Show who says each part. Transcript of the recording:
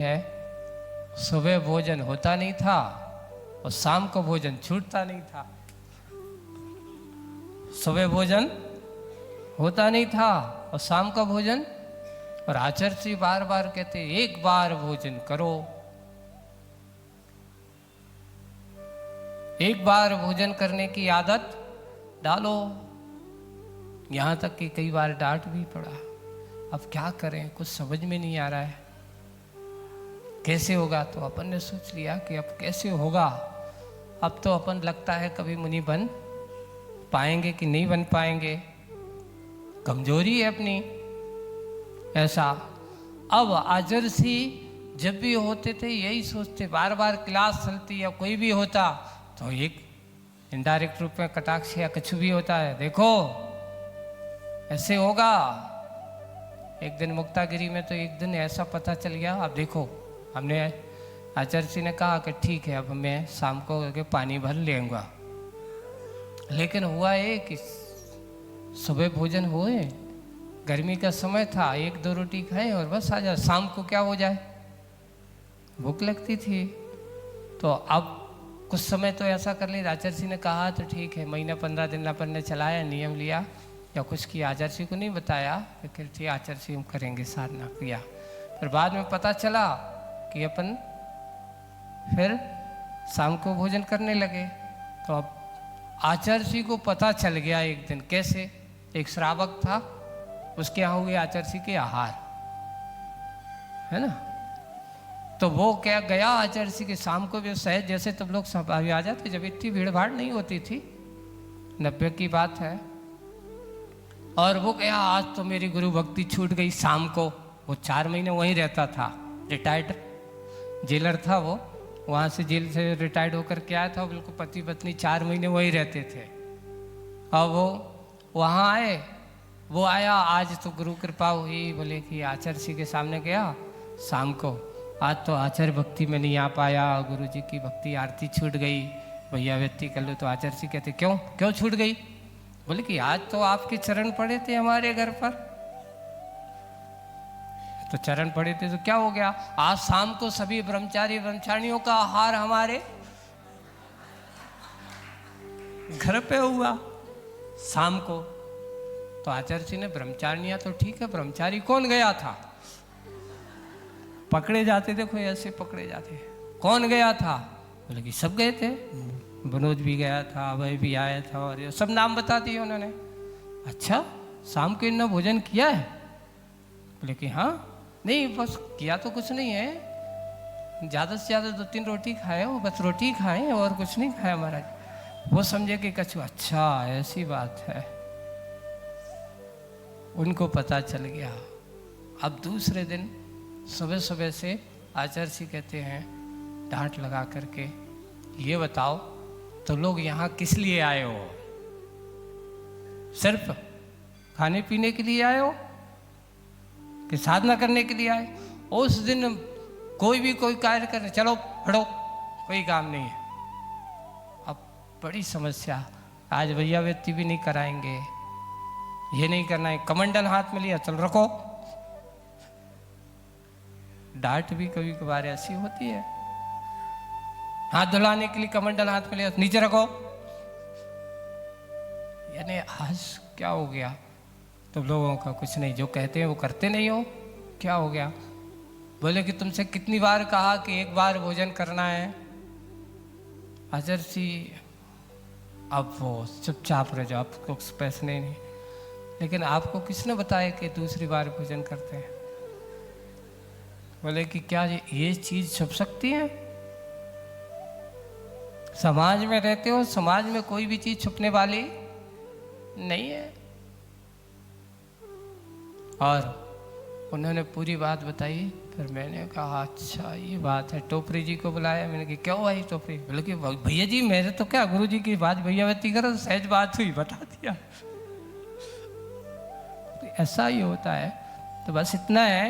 Speaker 1: है, सुबह भोजन होता नहीं था और शाम को भोजन छूटता नहीं था। सुबह भोजन होता नहीं था और शाम का भोजन, और आचार्य जी बार बार कहते एक बार भोजन करो, एक बार भोजन करने की आदत डालो। यहां तक कि कई बार डांट भी पड़ा। अब क्या करें, कुछ समझ में नहीं आ रहा है, कैसे होगा। तो अपन ने सोच लिया कि अब कैसे होगा। अब तो अपन लगता है कभी मुनि बन पाएंगे कि नहीं बन पाएंगे, कमजोरी है अपनी ऐसा। अब आचार्य जब भी होते थे यही सोचते, बार बार क्लास चलती या कोई भी होता तो एक इनडायरेक्ट रूप में कटाक्ष या कुछ भी होता है, देखो ऐसे होगा। एक दिन मुक्तागिरी में तो एक दिन ऐसा पता चल गया। अब देखो, हमने आचार्य जी ने कहा कि ठीक है अब मैं शाम को करके पानी भर लेऊंगा, लेकिन हुआ ये कि सुबह भोजन हुए, गर्मी का समय था, एक दो रोटी खाए और बस आ जाए। शाम को क्या हो जाए, भूख लगती थी। तो अब कुछ समय तो ऐसा कर लिया। आचार्य जी ने कहा तो ठीक है, महीना 15 दिन अपन ने चलाया, नियम लिया या कुछ किया। आचार्य जी को नहीं बताया, लेकिन ठीक आचार्य जी हम करेंगे, साधना किया। फिर बाद में पता चला कि अपन फिर शाम को भोजन करने लगे। तो अब आचार्य जी को पता चल गया एक दिन, कैसे, एक श्रावक था, उसके यहाँ हुए आचार्य जी के आहार, है ना। तो वो क्या गया आचार्य जी के, शाम को भी सहज जैसे तुम लोग सब आ जाते, जब इतनी भीड़ भाड़ नहीं होती थी, 90 की बात है। और वो गया, आज तो मेरी गुरु भक्ति छूट गई। शाम को वो 4 महीने वहीं रहता था, रिटायर्ड जेलर था वो, वहाँ से जेल से रिटायर्ड होकर के आया था। बिल्कुल पति पत्नी 4 महीने वहीं रहते थे। और वो वहाँ आए, वो आया, आज तो गुरु कृपा हुई, बोले कि आचार्य जी के सामने गया शाम को, आज तो आचार्य भक्ति में नहीं आ पाया, गुरु जी की भक्ति आरती छूट गई, भैया व्यक्ति कर लो। तो आचार्य जी कहते क्यों क्यों छूट गई। बोले कि आज तो आपके चरण पड़े थे हमारे घर पर। तो चरण पड़े थे तो क्या हो गया, आज शाम को सभी ब्रह्मचारी ब्रह्मचारियों का आहार हमारे घर पे हुआ शाम को। तो आचार्य जी ने, ब्रह्मचारियां तो ठीक है, ब्रह्मचारी कौन गया था, पकड़े जाते थे, कोई ऐसे पकड़े जाते, कौन गया था। बोले कि सब गए थे, विनोद भी गया था, अभय भी आया था, और ये सब नाम बता दिए उन्होंने। अच्छा, शाम को इन्होंने भोजन किया है। बोले कि हाँ, नहीं बस किया तो कुछ नहीं है, ज़्यादा से ज़्यादा 2-3 रोटी खाए हो, बस रोटी खाए और कुछ नहीं खाया महाराज। वो समझे कि कछु, अच्छा ऐसी बात है, उनको पता चल गया। अब दूसरे दिन सुबह सुबह से आचार्य जी कहते हैं डांट लगा करके, ये बताओ तो लोग यहाँ किस लिए आए हो, सिर्फ खाने पीने के लिए आए हो कि साधना करने के लिए आए। उस दिन कोई भी कोई कार्य करने, चलो पढ़ो, कोई काम नहीं है। अब बड़ी समस्या, आज भैया व्यक्ति भी नहीं कराएंगे, ये नहीं करना है, कमंडल हाथ में लिया, चल रखो। डांट भी कभी कभार ऐसी होती है, हाथ धुलाने के लिए कमंडल हाथ में लिया, नीचे रखो। यानी आज क्या हो गया, तुम लोगों का कुछ नहीं, जो कहते हैं वो करते नहीं हो, क्या हो गया। बोले कि तुमसे कितनी बार कहा कि एक बार भोजन करना है। आचार्य जी अब वो चुपचाप रह जाओ, आपको पैसे नहीं, लेकिन आपको किसने बताया कि दूसरी बार भोजन करते हैं। बोले कि क्या ये चीज छुप सकती है, समाज में रहते हो, समाज में कोई भी चीज छुपने वाली नहीं है। और उन्होंने पूरी बात बताई। फिर मैंने कहा अच्छा ये बात है। टोपरी जी को बुलाया, मैंने कहा क्यों भाई टोपरी। बोले कि भैया जी मेरे तो क्या, गुरु जी की बात भैया व्यक्ति करो, सहज बात हुई बता दिया। तो ऐसा ही होता है। तो बस इतना है